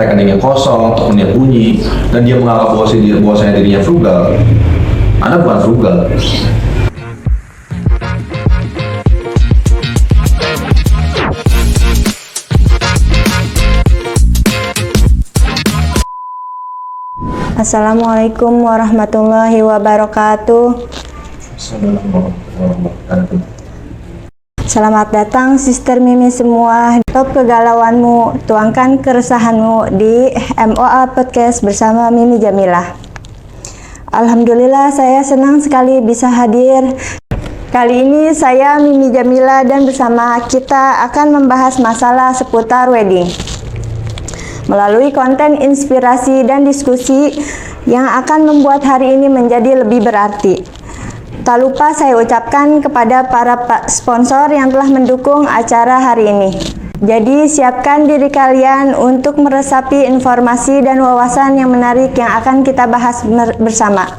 rekeningnya kosong, tokennya bunyi, dan dia menganggap bahwasanya dirinya frugal, Anda bukan frugal. Assalamualaikum warahmatullahi wabarakatuh. Selamat datang Sister Mimi semua. Stop kegalauanmu, tuangkan keresahanmu di MOA Podcast bersama Mimi Jamilah. Alhamdulillah saya senang sekali bisa hadir. Kali ini saya Mimi Jamilah dan bersama kita akan membahas masalah seputar wedding melalui konten inspirasi dan diskusi yang akan membuat hari ini menjadi lebih berarti. Tak lupa saya ucapkan kepada para sponsor yang telah mendukung acara hari ini. Jadi siapkan diri kalian untuk meresapi informasi dan wawasan yang menarik yang akan kita bahas bersama.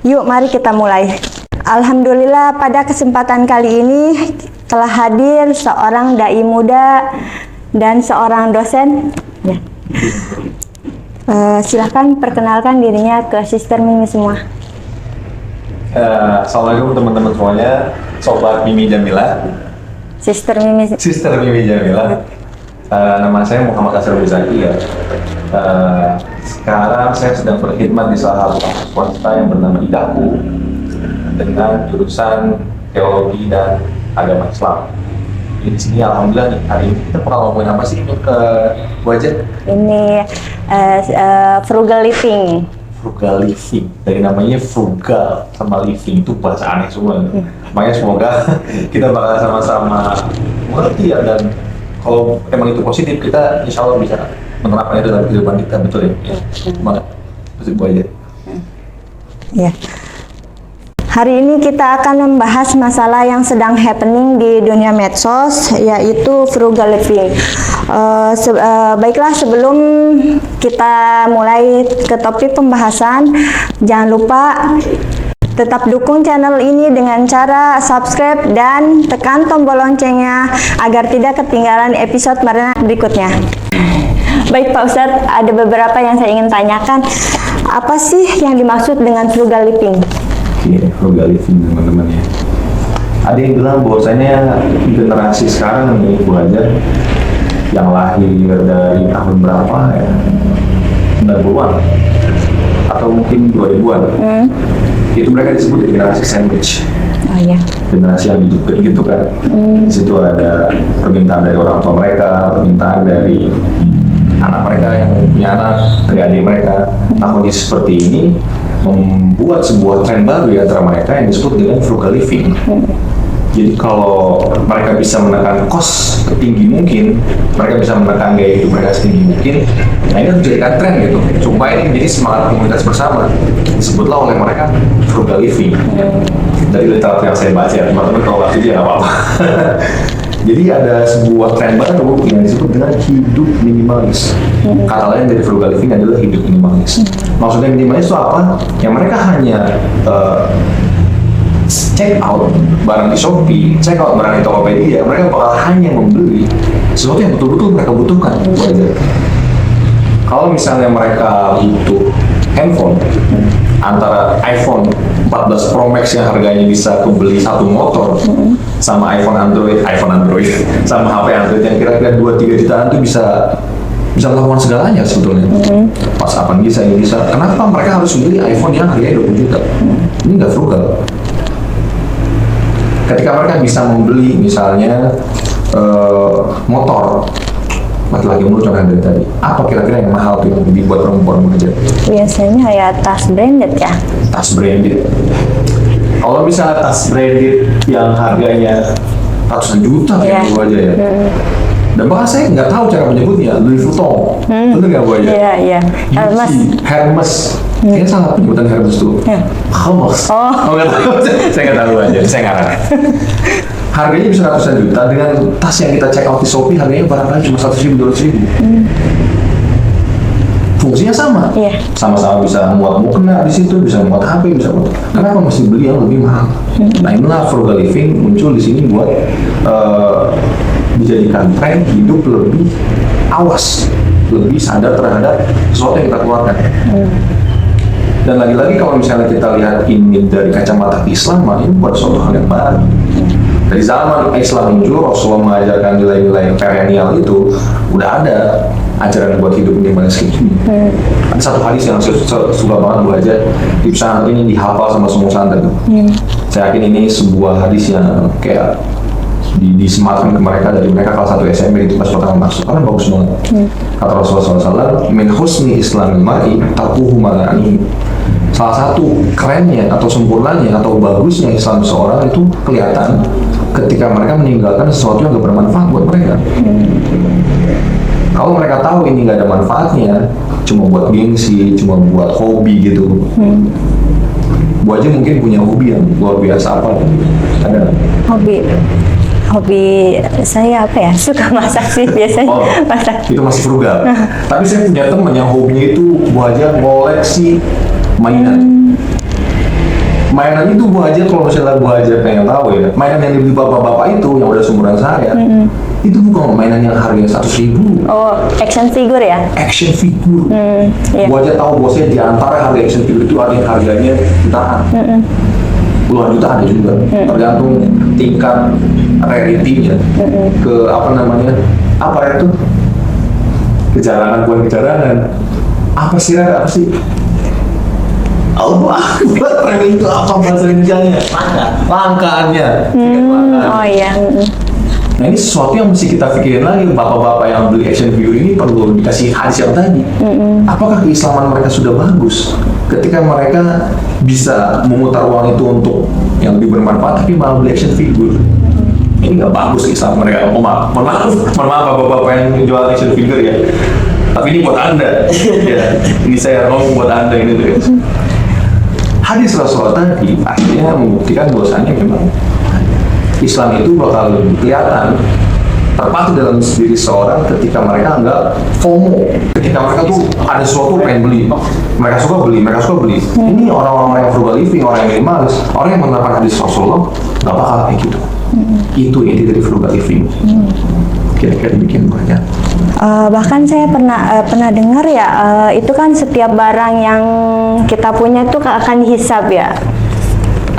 Yuk mari kita mulai. Alhamdulillah pada kesempatan kali ini telah hadir seorang dai muda dan seorang dosen. Ya. Silahkan perkenalkan dirinya ke Sister Mimi semua. Assalamualaikum teman-teman semuanya, Sobat Mimi Jamilah. Sister Mimi Jamilah. Nama saya Muhammad Asir Muzaki ya. Sekarang saya sedang berkhidmat di salah satu swasta yang bernama IDAKU dengan jurusan Teologi dan Agama Islam. Di sini alhamdulillah nih, hari ini kita bakal ngomongin apa sih ke wajah? Ini frugal living. Frugal living, dari namanya frugal sama living itu bahasa aneh semua. Makanya semoga kita bakal sama-sama mengerti ya, dan kalau emang itu positif kita insya Allah bisa menerapkan itu dalam kehidupan kita, betul ya? Semangat, itu aja. Ya. Hari ini kita akan membahas masalah yang sedang happening di dunia medsos, yaitu frugal living. Baiklah, sebelum kita mulai ke topik pembahasan, jangan lupa tetap dukung channel ini dengan cara subscribe dan tekan tombol loncengnya agar tidak ketinggalan episode berikutnya. Baik Pak Ustadz, ada beberapa yang saya ingin tanyakan. Apa sih yang dimaksud dengan frugal living? Iya, frugal living teman-teman ya. Ada yang bilang bahwasanya generasi sekarang nih Bu Hajar yang lahir dari tahun berapa ya, 90-an atau mungkin 2000-an, itu mereka disebut generasi sandwich. Oh iya. Generasi yang hidup gitu kan. Di situ ada permintaan dari orang tua mereka, permintaan dari anak mereka yang punya anak, dari adik mereka. Nah, kondisi seperti ini membuat sebuah tren baru di antara mereka yang disebut dengan frugal living. Jadi kalau mereka bisa menekan cost setinggi mungkin, mereka bisa menekan gaya hidup mereka setinggi mungkin, nah ini harus dijadikan tren gitu, supaya ini menjadi semangat komunitas bersama. Disebutlah oleh mereka frugal living. Dari literatur yang saya baca, teman-teman kalau nggak setuju ya nggak apa-apa. Jadi ada sebuah tren baru yang disebut dengan hidup minimalis. Kata lain dari frugal living adalah hidup minimalis. Maksudnya minimalis itu apa? Yang mereka hanya check out barang di Shopee, check out barang di Tokopedia, mereka bakal hanya membeli sesuatu yang betul-betul mereka butuhkan. Kalau misalnya mereka butuh handphone, antara iPhone 14 Pro Max yang harganya bisa kebeli satu motor, sama iPhone Android, sama HP Android yang kira-kira 2-3 jutaan itu bisa melakukan segalanya sebetulnya. Pas apa bisa, ini bisa. Kenapa mereka harus beli iPhone yang harganya 20 juta? Ini nggak frugal. Ketika mereka bisa membeli misalnya motor, lagi menurut contoh dari tadi, apa kira-kira yang mahal tuh yang dibuat perempuan aja? Biasanya ya tas branded ya. Tas branded. Kalau misalnya tas branded yang harganya ratusan juta kayak gitu aja ya. Dan bahkan saya nggak tahu cara menyebutnya, Louis Vuitton, bener nggak Bu aja? Iya. Hermes. Kayaknya salah penyebutan Hermes tuh. Hermes. Oh nggak tahu. Saya nggak tahu aja. Saya nggak tahu. Harganya bisa ratusan juta, dengan tas yang kita check out di Shopee harganya barangkali cuma 100.000, 200.000. Fungsinya sama, sama-sama bisa muat mukena di situ, bisa muat HP, bisa muat. Kenapa mesti beli yang lebih mahal? Nah inilah frugal living muncul di sini buat dijadikan tren hidup lebih awas, lebih sadar terhadap sesuatu yang kita keluarkan. Dan lagi-lagi kalau misalnya kita lihat ini dari kacamata Islam, ini bukan suatu hal yang baru. Dari zaman Islam muncul, Rasulullah mengajarkan nilai-nilai perennial itu, udah ada ajaran buat hidup ini manusia ini. Ada satu hadis yang saya suka banget belajar di pesantren ini, dihafal sama semua santri. Saya yakin ini sebuah hadis yang kayak disematkan ke mereka dari mereka kelas 1 SMP itu pas pertama masuk, karena bagus banget. Kata Rasulullah SAW, min husni islamil mar'i tarkuhu ma la ya'nihi. Salah satu kerennya atau sempurnanya atau bagusnya Islam seseorang itu kelihatan ketika mereka meninggalkan sesuatu yang gak bermanfaat buat mereka. Kalau mereka tahu ini gak ada manfaatnya, cuma buat gengsi, cuma buat hobi gitu. Bu aja mungkin punya hobi yang luar biasa, apa? Ada hobi saya apa ya? Suka masak sih biasanya. Masak. Itu masih frugal. Tapi saya punya teman yang hobinya itu Bu aja koleksi mainan. Mainan itu Bu aja, kalau misalnya Bu aja pengen tahu ya, mainan yang dibeli bapak-bapak itu yang udah seumuran saya, itu bukan mainan yang harganya 100.000. Oh, action figure ya? Action figure. Iya. Bu aja tahu bosnya di antara harga action figure itu ada yang harganya jutaan. Puluhan juta ada juga, tergantung tingkat rarity-nya. Ke apa namanya? Apa itu? Kejarangan, bukan kejarangan. Apa sih? Allah Akbar, itu apa bahasa Indonesianya? Langkaannya. Oh iya. Nah ini sesuatu yang mesti kita pikirin lagi. Bapak-bapak yang beli action figure ini perlu dikasih hadis yang tadi. Apakah keislaman mereka sudah bagus ketika mereka bisa memutar uang itu untuk yang lebih bermanfaat, tapi malah beli action figure? Ini nggak bagus Islam mereka. Maaf bapak-bapak yang jual action figure ya. Tapi ini buat Anda. Ya, ini saya ngomong buat Anda ini tuh. Hadis Rasulullah tadi akhirnya membuktikan bahwasanya memang Islam itu bakal lebih kelihatan terpatri dalam diri seorang ketika mereka nggak FOMO, ketika mereka tuh ada sesuatu pengen beli, mereka suka beli. Ini orang-orang yang frugal living, orang yang minimalis, orang yang menerapkan hadis Rasulullah nggak bakal kayak gitu. Itu inti dari frugal living. Kira-kira bikin banyak. Bahkan saya pernah dengar ya, itu kan setiap barang yang kita punya itu akan dihisab ya.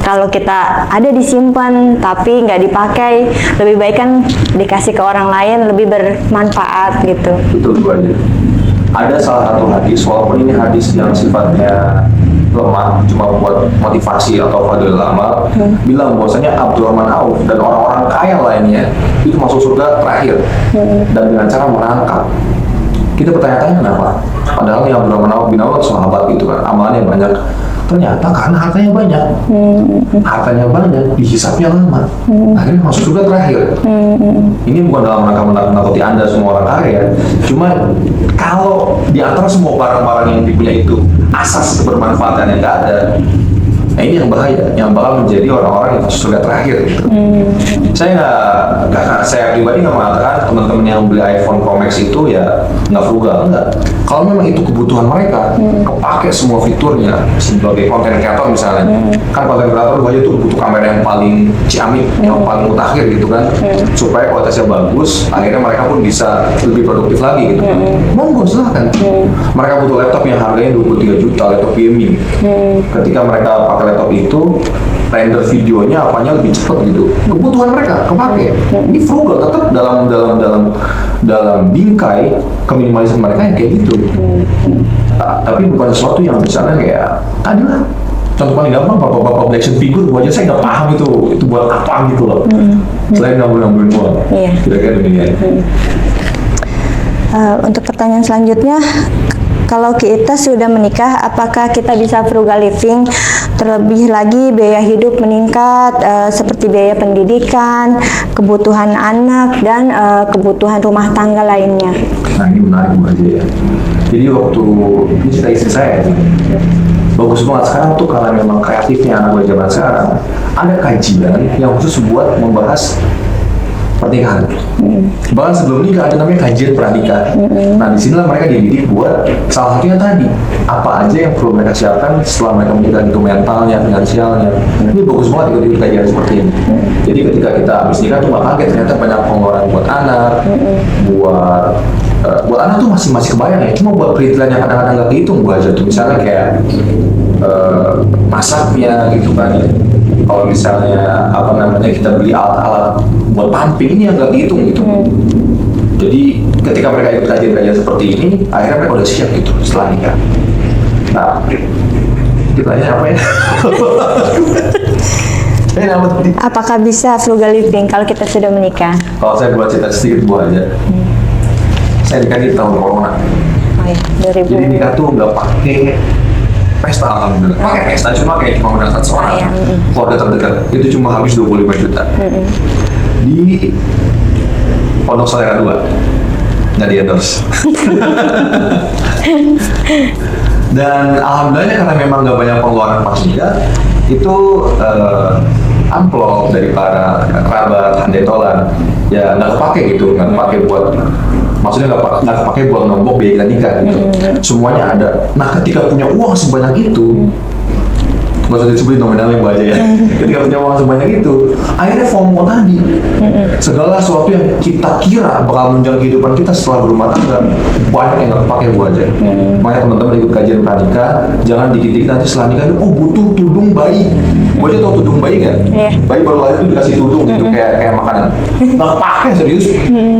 Kalau kita ada disimpan tapi nggak dipakai, lebih baik kan dikasih ke orang lain, lebih bermanfaat gitu. Betul banget. Ada salah satu hadis, walaupun ini hadis yang sifatnya lemah, cuma buat motivasi atau fadil amal, bilang bahwasanya Abdurrahman Auf dan orang-orang kaya lainnya itu masuk surga terakhir dan dengan cara merangkap. Kita bertanya-tanya kenapa? Padahal yang Abdurrahman Auf bin Auf sahabat gitu kan, amalannya banyak. Ternyata karena hartanya banyak, dihisapnya lama, akhirnya masuk surga terakhir. Ini bukan dalam rangka menakut-nakuti Anda semua orang kaya, cuma kalau di antara semua barang-barang yang dipunya itu asas kebermanfaatan yang nggak ada, nah ini yang bahaya, yang bakal menjadi orang-orang yang masuk surga terakhir gitu. Saya pribadi nggak mengatakan teman-teman yang beli iPhone Pro Max itu ya nggak frugal, enggak. Kalau memang itu kebutuhan mereka, kepake semua fiturnya sebagai konten kreator misalnya, kan konten kreator aja tuh butuh kamera yang paling ciamik, yang paling mutakhir gitu kan, supaya kualitasnya bagus, akhirnya mereka pun bisa lebih produktif lagi gitu. Monggo silahkan. Mereka butuh laptop yang harganya 23 juta, laptop gaming. Ketika mereka pakai laptop itu, render videonya apanya lebih cepat gitu. Kebutuhan mereka kepake. Ini frugal, tetap dalam bingkai keminimalisan mereka yang kayak gitu. Tapi bukan sesuatu yang misalnya kayak tadi lah. Contoh paling gampang, bapak-bapak beli action figure, gua aja saya nggak paham itu buat apa gitu loh. Selain ngambil-ngambilin uang. Kira-kira demikian. Untuk pertanyaan selanjutnya, kalau kita sudah menikah, apakah kita bisa frugal living? Terlebih lagi biaya hidup meningkat, seperti biaya pendidikan, kebutuhan anak, dan kebutuhan rumah tangga lainnya. Nah ini menarik Bu aja ya. Jadi waktu ini cerita istri saya, bagus banget sekarang tuh karena memang kreatifnya anak gue zaman sekarang, ada kajian yang khusus buat membahas pernikahan. Bahkan sebelum nikah ada namanya kajian pranikah. Nah disinilah mereka dididik buat salah satunya tadi, apa aja yang perlu mereka siapkan setelah mereka menikah, itu mentalnya, finansialnya. Ini bagus banget ikut kajian seperti ini. Jadi ketika kita habis nikah tuh nggak kaget, ternyata banyak pengeluaran buat anak, buat buat anak tuh masih kebayang ya, cuma buat perintilan yang kadang-kadang nggak kehitung gua aja tuh, misalnya kayak masaknya gitu kan ya. Kalau misalnya apa namanya kita beli alat-alat buat pumping ini yang nggak dihitung gitu. Jadi ketika mereka ikut kajian-kajian seperti ini, akhirnya mereka udah siap gitu setelah nikah. Nah, ditanya apa ya? Apakah bisa frugal living kalau kita sudah menikah? Kalau saya buat cerita sedikit buah aja. Saya nikah di tahun corona. Oh ya, 2000. Jadi nikah tuh nggak pakai pesta, alhamdulillah. Pakai pesta cuma undang 100 orang. Keluarga terdekat itu cuma habis 25 juta. Di Pondok Selera 2. Nggak di endorse. Dan alhamdulillah karena memang nggak banyak pengeluaran pas nikah, itu amplop dari para kerabat, handai tolan, ya nggak kepake gitu, nggak kepake buat, maksudnya nggak kepake buat nombok biaya nikah gitu. Semuanya ada. Nah ketika punya uang sebanyak itu, nggak usah disebutin nominalnya Bu aja ya. Ketika punya uang sebanyak itu, akhirnya FOMO tadi, segala sesuatu yang kita kira bakal menunjang kehidupan kita setelah berumah tangga, banyak yang nggak kepake Bu aja. Makanya teman-teman ikut kajian pranikah, jangan dikit-dikit nanti setelah nikah, oh butuh tudung bayi. Bu aja tau tudung bayi kan? Bayi baru lahir itu dikasih tudung gitu, kayak makanan. Nggak kepake serius.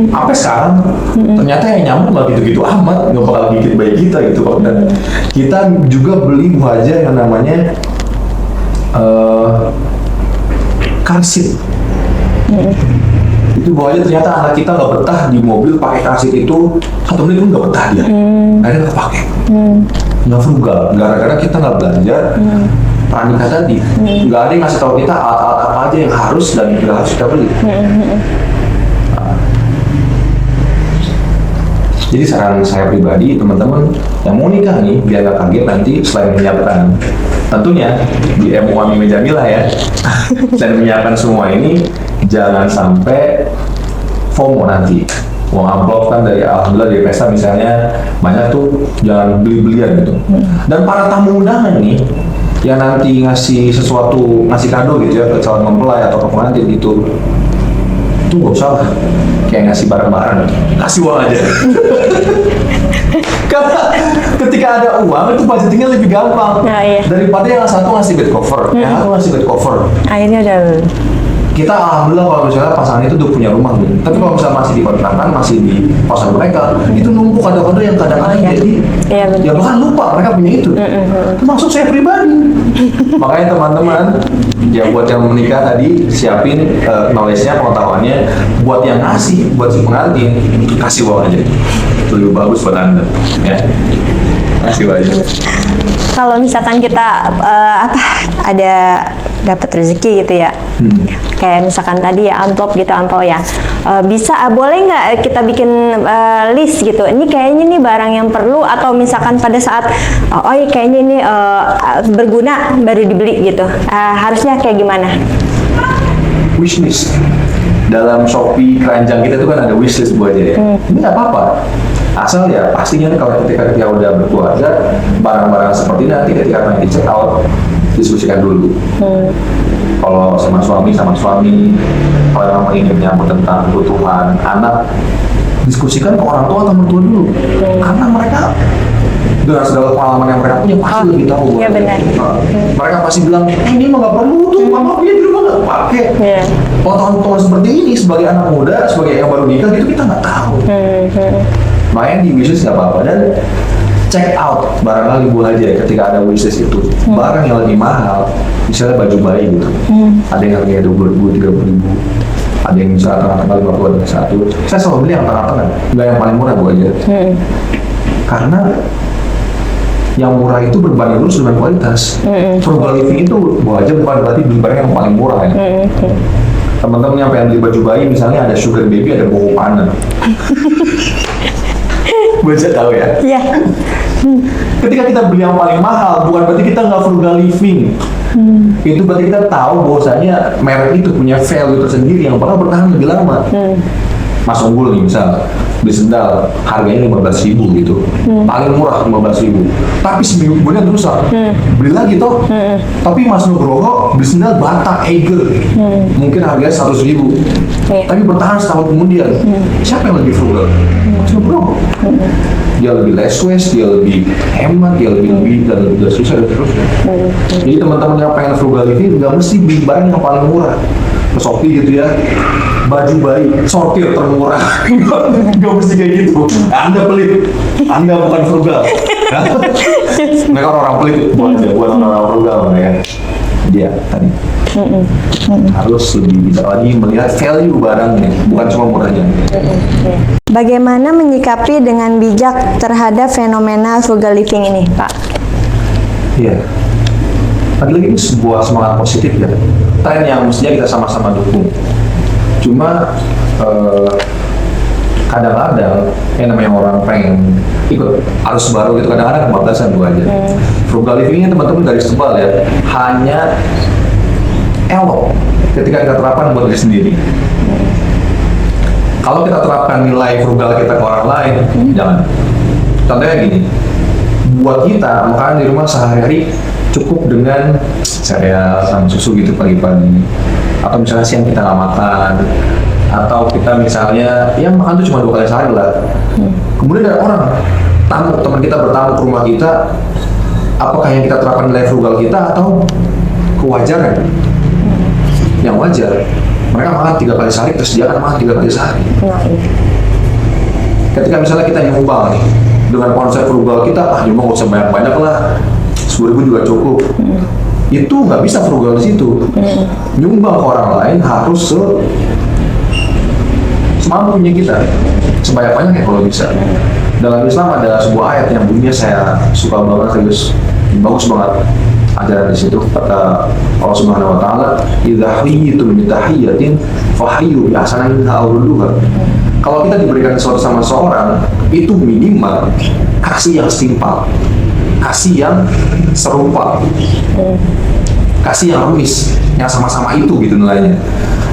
Sampai sekarang, ternyata yang nyaman nggak gitu-gitu amat, nggak bakal gigit bayi kita gitu. Dan kita juga beli Bu aja yang namanya car seat. Itu bawa aja ternyata anak kita nggak betah di mobil pakai car seat itu 1 menit pun nggak betah dia. Akhirnya nggak pakai. Nggak frugal. Gara-gara kita nggak belanja pranikah tadi. Nggak ada yang ngasih tahu kita alat-alat apa aja yang harus dan nggak harus kita beli. Jadi saran saya pribadi, teman-teman yang mau nikah nih, biar nggak kaget nanti selain menyiapkan tentunya di MUA Mimi Jamila ya, selain menyiapkan semua ini, jangan sampai FOMO nanti. Uang amplop kan dari alhamdulillah dari pesta misalnya banyak tuh, jangan beli-belian gitu. Dan para tamu undangan nih, yang nanti ngasih sesuatu, ngasih kado gitu ya ke calon mempelai atau ke pengantin gitu, itu nggak usah lah, kayak ngasih barang-barang, kasih uang aja. Karena ketika ada uang itu budgetingnya lebih gampang. Nah, iya. Daripada yang satu ngasih bed cover, yang satu ngasih bed cover. Akhirnya udah. Kita alhamdulillah kalau misalnya pasangan itu udah punya rumah gitu. Tapi kalau misalnya masih di kontrakan, masih di kosan mereka, itu numpuk kado-kado yang kadang-kadang jadi, ya bahkan lupa mereka punya itu. Termasuk saya pribadi. Makanya teman-teman, ya buat yang menikah tadi siapin knowledge-nya, pengetahuannya. Buat yang ngasih, buat si pengantin, kasih uang aja. Itu lebih bagus buat Anda. Ya. Kasih uang aja. Kalau misalkan kita ada dapat rezeki gitu ya, kayak misalkan tadi ya amplop gitu, ya, boleh nggak kita bikin list gitu, ini kayaknya nih barang yang perlu, atau misalkan pada saat kayaknya ini berguna baru dibeli gitu, harusnya kayak gimana? Wishlist. Dalam Shopee keranjang kita itu kan ada wishlist Bu aja ya. Ini nggak apa-apa. Asal ya pastinya kalau ketika udah berkeluarga, barang-barang seperti ini nanti ketika nanti check out, diskusikan dulu. Kalau sama suami, kalau memang ingin menyambut tentang kebutuhan anak, diskusikan ke orang tua atau mertua dulu. Karena mereka dengan segala pengalaman yang mereka punya pasti lebih tahu. Iya benar. Mereka pasti bilang, ini mah nggak perlu tuh, mama punya di rumah nggak pakai. Potongan-potongan seperti ini sebagai anak muda, sebagai yang baru nikah gitu kita nggak tahu. Makanya di wishlist nggak apa-apa, dan check out barangkali Bu aja ketika ada wishlist itu barang yang lagi mahal, misalnya baju bayi gitu, ada yang harganya 20.000, 30.000, ada yang misalnya tengah-tengah 50 dengan satu. Saya selalu beli yang tengah-tengah, nggak yang paling murah Bu aja. Karena yang murah itu berbanding lurus dengan kualitas. Frugal living itu Bu aja bukan berarti beli barang yang paling murah ya. Teman-teman yang pengen beli baju bayi misalnya ada sugar baby, ada boho panen. Bu aja tahu ya. Iya. Ketika kita beli yang paling mahal, bukan berarti kita nggak frugal living. Itu berarti kita tahu bahwasanya merek itu punya value tersendiri yang bakal bertahan lebih lama. Mas Unggul nih misal, beli sendal harganya 15.000 gitu, paling murah 15.000, tapi seminggu kemudian rusak, beli lagi toh. Tapi Mas Nugroho beli sendal Bata Eiger, mungkin harganya 100.000, tapi bertahan setahun kemudian. Siapa yang lebih frugal? cuma berapa? Dia lebih less waste, dia lebih hemat, dia lebih dan lebih susah dan seterusnya. Jadi teman-teman yang pengen frugal living nggak mesti beli barang yang paling murah. Ke Shopee gitu ya, baju bayi, sortir termurah. Nggak mesti kayak gitu. Anda pelit, Anda bukan frugal. Mereka orang pelit, bukan orang frugal ya. Dia tadi harus lebih bisa lagi melihat value barangnya, bukan cuma murahnya. Bagaimana menyikapi dengan bijak terhadap fenomena frugal living ini, Pak? Iya. Lagi ini sebuah semangat positif ya. Tren yang mestinya kita sama-sama dukung. Cuma kadang-kadang yang namanya orang pengen ikut arus baru gitu, kadang-kadang kebablasan dua aja. Frugal living ini teman-teman garis tebal ya, hanya elok ketika kita terapkan buat diri sendiri. Kalau kita terapkan nilai frugal kita ke orang lain, jangan. Contohnya gini, buat kita makanan di rumah sehari-hari cukup dengan sereal sama susu gitu pagi-pagi, atau misalnya siang kita nggak makan, atau kita misalnya ya makan tuh cuma 2 kali sehari lah. Kemudian ada orang teman kita bertamu ke rumah kita, apakah yang kita terapkan nilai frugal kita atau kewajaran? Yang wajar, mereka makan 3 kali sehari, terus dia akan makan 3 kali sehari. Ketika misalnya kita nyumbang nih dengan konsep frugal kita, nyumbang nggak usah banyak-banyak lah, 10.000 juga cukup. Itu nggak bisa frugal di situ. Nyumbang ke orang lain harus semampunya kita, sebanyak-banyaknya kalau bisa. Dalam Islam ada sebuah ayat yang bunyinya saya suka banget, serius, bagus banget ajaran di situ. Kata Allah Subhanahu Wa Taala, "Idza hayyitum bi tahiyyatin fahayyu bi ahsana minha aw rudduha." Kalau kita diberikan sesuatu sama seorang, itu minimal kasih yang setimpal, kasih yang serupa, kasih yang remis, yang sama-sama itu gitu nilainya.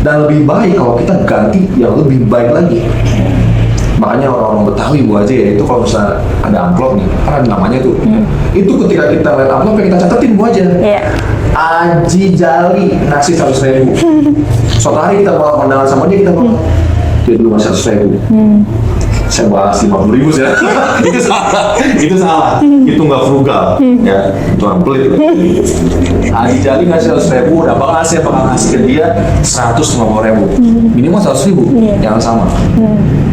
Dan lebih baik kalau kita ganti yang lebih baik lagi. Makanya orang-orang Betawi Bu aja ya, itu kalau misalnya ada amplop nih, kan ada namanya tuh. Itu ketika kita lihat amplop, kita catetin Bu aja. Aji Jali ngasih 100.000. Suatu hari kita bawa kondangan sama dia, kita bawa dia dulu ngasih 100.000. Saya bahas 50.000 ya. Itu salah, itu salah. Itu nggak frugal, ya. Itu orang pelit. Aji Jali ngasih 100.000, udah bakal ngasih ke dia 150.000. Minimal 100.000, jangan sama.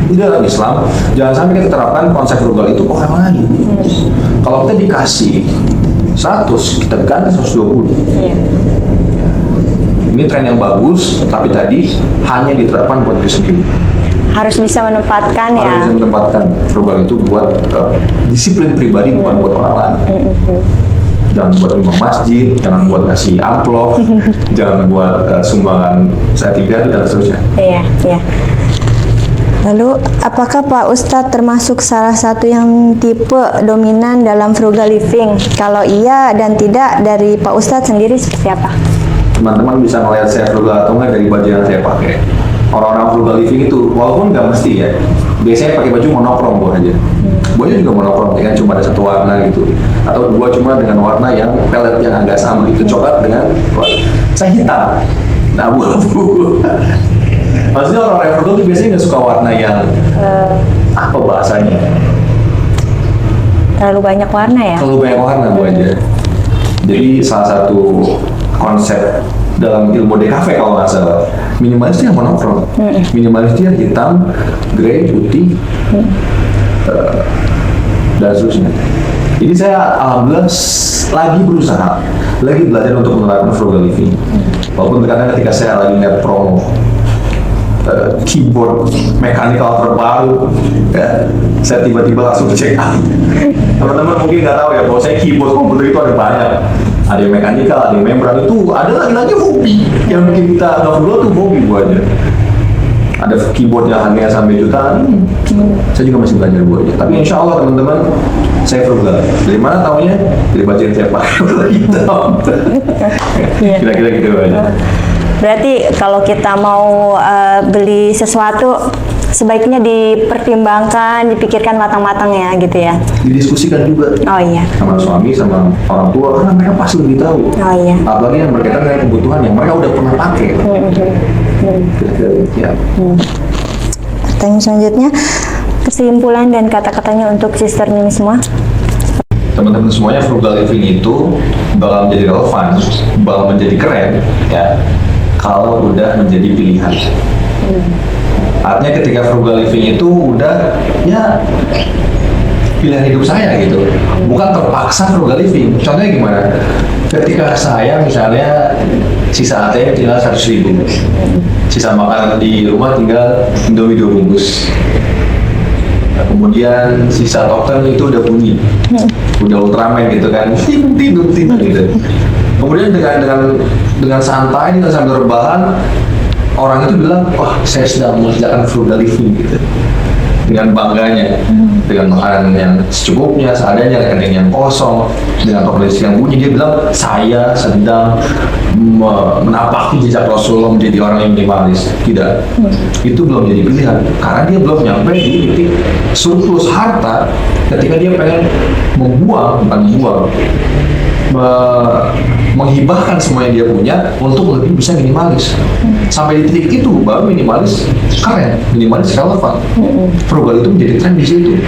Di dalam Islam, jangan sampai kita terapkan konsep frugal itu ke orang lain. Kalau kita dikasih 100, kita ganti 120. Ini tren yang bagus, tapi tadi hanya diterapkan buat diri sendiri. Harus bisa menempatkan ya. Harus bisa menempatkan frugal itu buat disiplin pribadi, bukan buat orang lain. Jangan buat imam masjid, jangan buat kasih amplop, jangan buat sumbangan sertifikat dan seterusnya. Iya. Lalu, apakah Pak Ustadz termasuk salah satu yang tipe dominan dalam frugal living? Kalau iya dan tidak, dari Pak Ustadz sendiri seperti apa? Teman-teman bisa melihat saya frugal atau enggak dari baju yang saya pakai. Orang-orang frugal living itu, walaupun nggak mesti ya, biasanya pakai baju monokrom Bu aja. Baju juga monokrom, ya kan, cuma ada satu warna gitu. Atau dua cuma dengan warna yang pelet yang agak sama, itu coklat dengan warna. Saya hitam, abu-abu. Maksudnya orang frugal itu biasanya nggak suka warna yang apa bahasanya? Terlalu banyak warna ya? Terlalu banyak warna Bu aja. Jadi salah satu konsep dalam ilmu DKV kalau nggak salah, minimalis itu yang monokrom, minimalis itu yang hitam, grey, putih, dan seterusnya. Jadi saya alhamdulillah lagi berusaha, lagi belajar untuk menerapkan frugal living. Walaupun terkadang ketika saya lagi lihat promo keyboard mechanical terbaru, ya, saya tiba-tiba langsung check out. Teman-teman mungkin nggak tahu ya, bahwa saya keyboard komputer itu ada banyak. Ada yang mekanikal, ada yang membran, itu ada lagi-lagi hobi. Yang bikin kita nggak frugal tuh hobi Bu aja. Ada keyboard yang harganya sampai jutaan. Saya juga masih belajar Bu aja. Tapi insya Allah teman-teman, saya frugal. Dari mana taunya? Dari baju yang saya pakai hitam. Kira-kira gitu aja. Berarti kalau kita mau beli sesuatu, sebaiknya dipertimbangkan, dipikirkan matang-matang ya, gitu ya. Didiskusikan juga. Oh iya. Sama suami, sama orang tua, karena mereka pasti lebih tahu. Oh iya. Apalagi yang berkaitan dengan kebutuhan yang mereka udah pernah pakai. Kira-kira ya. Pertanyaan selanjutnya, kesimpulan dan kata-katanya untuk Sister Mimi semua. Teman-teman semuanya, frugal living itu bakal menjadi relevan, bakal menjadi keren ya kalau udah menjadi pilihan. Artinya ketika frugal living itu udah ya pilihan hidup saya gitu, bukan terpaksa frugal living. Contohnya gimana? Ketika saya misalnya sisa ATM tinggal 100.000, sisa makanan di rumah tinggal Indomie 2 bungkus. Kemudian sisa token itu udah bunyi, udah Ultraman gitu kan, ting gitu. Kemudian dengan santai, dengan sambil rebahan, orang itu bilang, wah saya sedang mengerjakan frugal living gitu. Dengan bangganya, dengan makanan yang secukupnya, seadanya, rekening yang kosong, dengan token listrik yang bunyi, dia bilang saya sedang menapaki jejak Rasulullah menjadi orang yang minimalis. Tidak, itu belum jadi pilihan karena dia belum nyampe di titik surplus harta ketika dia pengen menghibahkan semua yang dia punya untuk lebih bisa minimalis. Sampai di titik itu baru minimalis keren, minimalis relevan. Frugal itu menjadi tren di situ.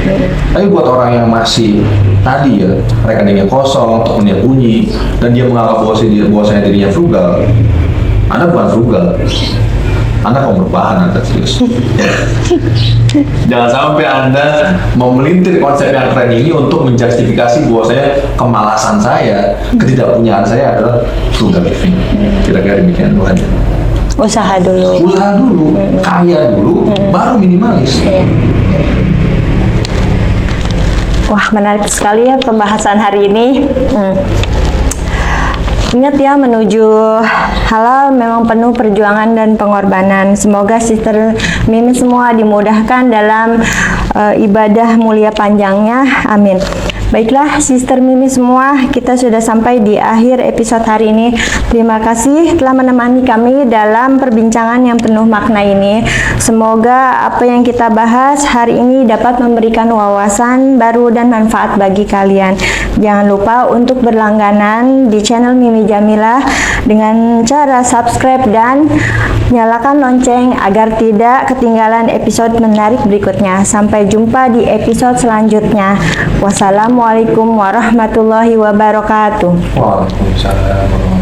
Tapi buat orang yang masih tadi ya, rekeningnya kosong, tokennya bunyi, dan dia menganggap bahwasanya dirinya frugal, Anda bukan frugal. Anda mau berbahan, Anda serius. Jangan sampai Anda memelintir konsep yang keren ini untuk menjustifikasi bahwasanya kemalasan saya, ketidakpunyaan saya adalah frugal living. Kira-kira demikian Tuhan. Usaha dulu, kaya dulu, baru minimalis. Wah, menarik sekali ya pembahasan hari ini. Ingat ya, menuju halal memang penuh perjuangan dan pengorbanan. Semoga Sister Mimi semua dimudahkan dalam ibadah mulia panjangnya. Amin. Baiklah Sister Mimi semua, kita sudah sampai di akhir episode hari ini. Terima kasih telah menemani kami dalam perbincangan yang penuh makna ini. Semoga apa yang kita bahas hari ini dapat memberikan wawasan baru dan manfaat bagi kalian. Jangan lupa untuk berlangganan di channel Mimi Jamilah dengan cara subscribe dan nyalakan lonceng agar tidak ketinggalan episode menarik berikutnya. Sampai jumpa di episode selanjutnya. Wassalamualaikum warahmatullahi wabarakatuh. Waalaikumsalam.